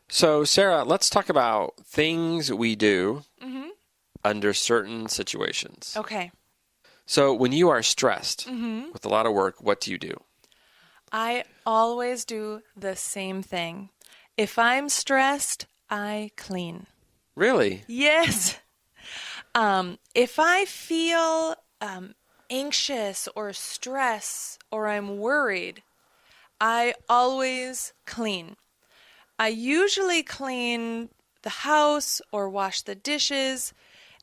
So, Sarah, let's talk about things we do Mm-hmm. under certain situations. Okay. So, when you are stressed Mm-hmm. with a lot of work, what do you do? I always do the same thing. If I'm stressed, I clean. Really? Yes. If I feel anxious or stress or I'm worried, I always clean. I usually clean the house or wash the dishes,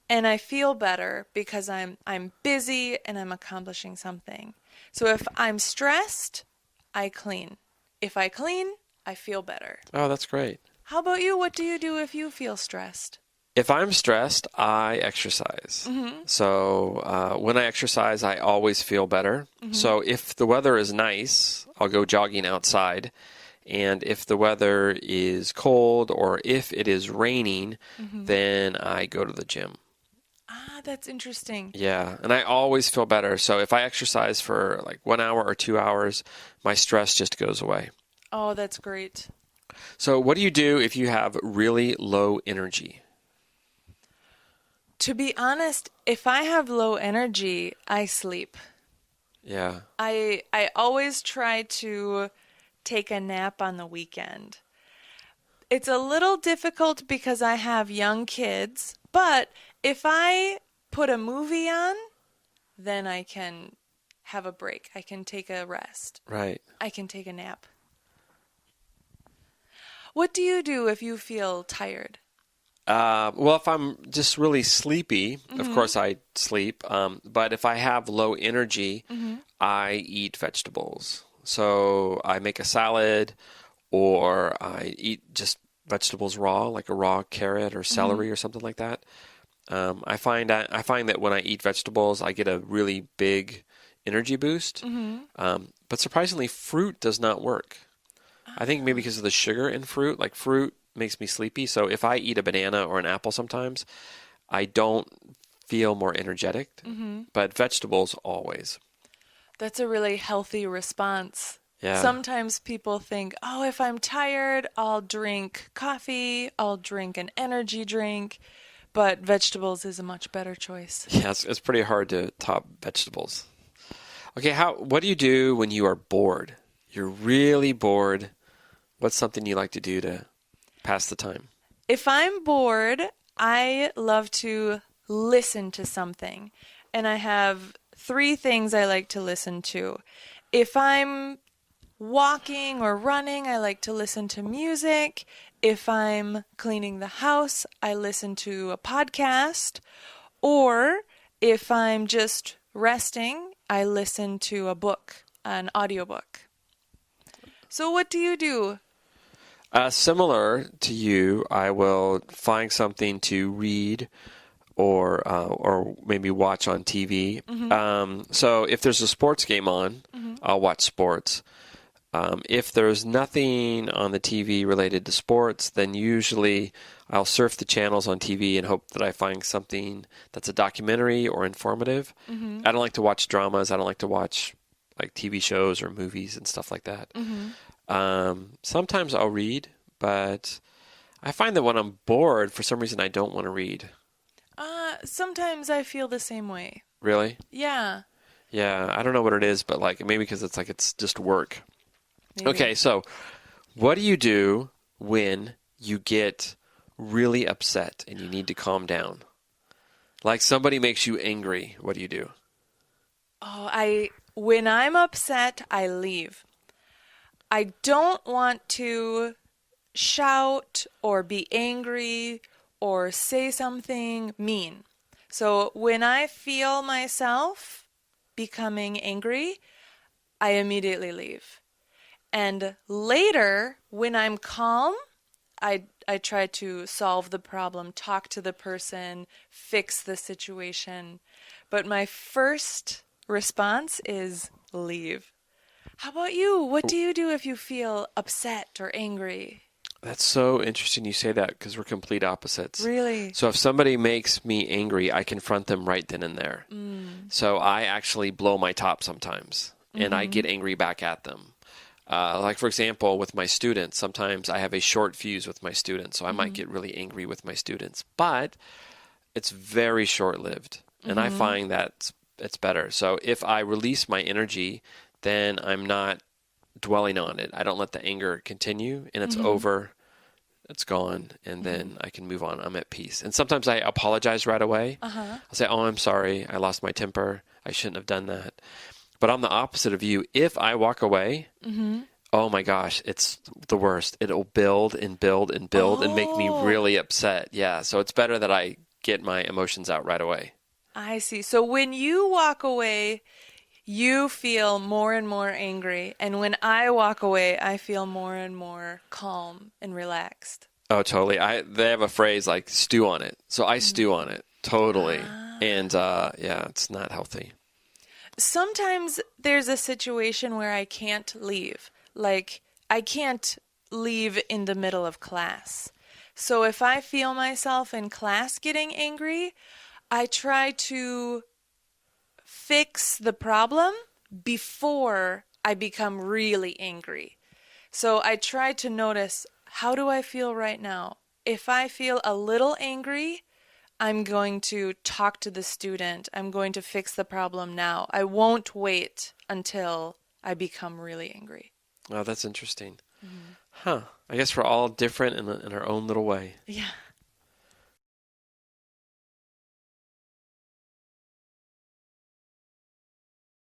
and I feel better because I'm busy and I'm accomplishing something. So if I'm stressed, I clean. If I clean, I feel better. Oh, that's great. How about you? What do you do if you feel stressed? If I'm stressed, I exercise. Mm-hmm. When I exercise, I always feel better. Mm-hmm. So, if the weather is nice, I'll go jogging outside. And if the weather is cold or if it is raining, Mm-hmm. then I go to the gym. Ah, that's interesting. Yeah, and I always feel better. So if I exercise for like 1 hour or 2 hours, my stress just goes away. Oh, that's great. So what do you do if you have really low energy? To be honest, if I have low energy, I sleep. Yeah, I always try to take a nap on the weekend. It's a little difficult because I have young kids, but if I put a movie on, then I can have a break. I can take a rest. right. I can take a nap. What do you do if you feel tired? Well, if I'm just really sleepy, of Mm-hmm. course I sleep. But if I have low energy, Mm-hmm. I eat vegetables. So I make a salad or I eat just vegetables raw, like a raw carrot or Mm-hmm. celery or something like that. I find that when I eat vegetables, I get a really big energy boost. Mm-hmm. But surprisingly, fruit does not work. I think maybe because of the sugar in fruit, like fruit makes me sleepy. So if I eat a banana or an apple sometimes, I don't feel more energetic. Mm-hmm. But vegetables always. That's a really healthy response. Yeah. Sometimes people think, oh, if I'm tired, I'll drink coffee, I'll drink an energy drink, but vegetables is a much better choice. Yeah, it's pretty hard to top vegetables. Okay, what do you do when you are bored? You're really bored. What's something you like to do to pass the time? If I'm bored, I love to listen to something. And I have three things I like to listen to. If I'm walking or running, I like to listen to music. If I'm cleaning the house, I listen to a podcast. Or if I'm just resting, I listen to a book, an audiobook. So what do you do? Similar to you, I will find something to read or maybe watch on TV. Mm-hmm. So if there's a sports game on, Mm-hmm. I'll watch sports. If there's nothing on the TV related to sports, then usually I'll surf the channels on TV and hope that I find something that's a documentary or informative. Mm-hmm. I don't like to watch dramas. I don't like to watch like TV shows or movies and stuff like that. Mm-hmm. Sometimes I'll read, but I find that when I'm bored, for some reason, I don't want to read. Sometimes I feel the same way. Really? Yeah, Yeah, I don't know what it is, but like maybe because it's just work. maybe. Okay, so what do you do when you get really upset and you need to calm down? Like somebody makes you angry, what do you do? When I'm upset, I leave. I don't want to shout or be angry or say something mean. So when I feel myself becoming angry, I immediately leave. And later, when I'm calm, I try to solve the problem, talk to the person, fix the situation. But my first response is leave. How about you? What do you do if you feel upset or angry? That's so interesting you say that because we're complete opposites. Really? So if somebody makes me angry, I confront them right then and there. Mm. So I actually blow my top sometimes and I get angry back at them. Like, for example, with my students, sometimes I have a short fuse with my students, so I might get really angry with my students, but it's very short-lived, and I find that it's better. So if I release my energy, then I'm not dwelling on it. I don't let the anger continue, and it's over, it's gone, and then I can move on. I'm at peace. And sometimes I apologize right away. I'll say, oh, I'm sorry. I lost my temper. I shouldn't have done that. But I'm the opposite of you. If I walk away, oh my gosh, it's the worst. It'll build and build and build and make me really upset. Yeah, so it's better that I get my emotions out right away. I see. So when you walk away, you feel more and more angry. And when I walk away, I feel more and more calm and relaxed. Oh, totally. They have a phrase like stew on it. So I stew on it, totally. And yeah, it's not healthy. Sometimes there's a situation where I can't leave. Like, I can't leave in the middle of class. So if I feel myself in class getting angry, I try to fix the problem before I become really angry. So I try to notice, how do I feel right now? If I feel a little angry, I'm going to talk to the student. I'm going to fix the problem now. I won't wait until I become really angry. Oh, that's interesting. Huh. I guess we're all different in our own little way. Yeah.